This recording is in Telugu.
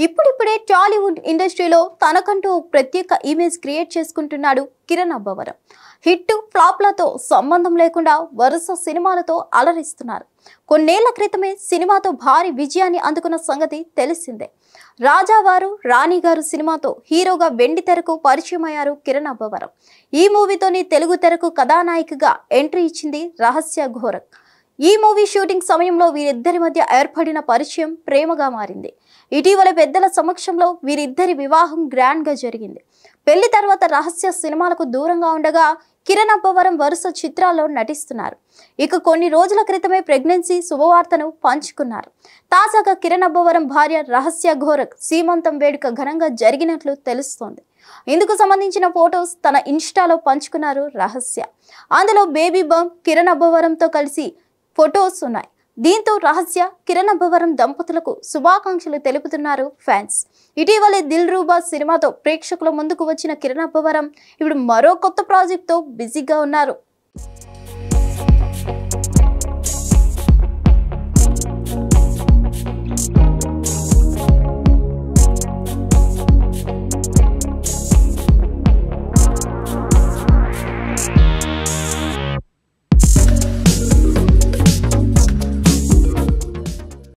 ఇప్పుడిప్పుడే టాలీవుడ్ ఇండస్ట్రీలో తనకంటూ ప్రత్యేక ఇమేజ్ క్రియేట్ చేసుకుంటున్నాడు కిరణ్ అబ్బవరం. హిట్ ఫ్లాప్లతో సంబంధం లేకుండా వరుస సినిమాలతో అలరిస్తున్నారు. కొన్నేళ్ల క్రితమే సినిమాతో భారీ విజయాన్ని అందుకున్న సంగతి తెలిసిందే. రాజావారు రాణిగారు సినిమాతో హీరోగా వెండి తెరకు పరిచయం అయ్యారు కిరణ్ అబ్బవరం. ఈ మూవీతోని తెలుగు తెరకు కథానాయికగా ఎంట్రీ ఇచ్చింది రహస్య ఘోరక్. ఈ మూవీ షూటింగ్ సమయంలో వీరిద్దరి మధ్య ఏర్పడిన పరిచయం ప్రేమగా మారింది. ఇటీవల పెద్దల సమక్షంలో వీరిద్దరి వివాహం గ్రాండ్ గా జరిగింది. పెళ్లి తర్వాత రహస్య సినిమాలకు దూరంగా ఉండగా కిరణ్ అబ్బవరం వరుస చిత్రాల్లో నటిస్తున్నారు. ఇక కొన్ని రోజుల క్రితమే ప్రెగ్నెన్సీ శుభవార్తను పంచుకున్నారు. తాజాగా కిరణ్ అబ్బవరం భార్య రహస్య ఘోరక్ సీమంతం వేడుక ఘనంగా జరిగినట్లు తెలుస్తోంది. ఇందుకు సంబంధించిన ఫొటోస్ తన ఇన్స్టాలో పంచుకున్నారు రహస్య. అందులో బేబీ బంప్ కిరణ్ అబ్బవరంతో కలిసి ఫొటోస్ ఉన్నాయి. దీంతో రహస్య కిరణ్ అబ్బవరం దంపతులకు శుభాకాంక్షలు తెలుపుతున్నారు ఫ్యాన్స్. ఇటీవలే దిల్ రూబా సినిమాతో ప్రేక్షకుల ముందుకు వచ్చిన కిరణ్ అబ్బవరం ఇప్పుడు మరో కొత్త ప్రాజెక్ట్తో బిజీగా ఉన్నారు.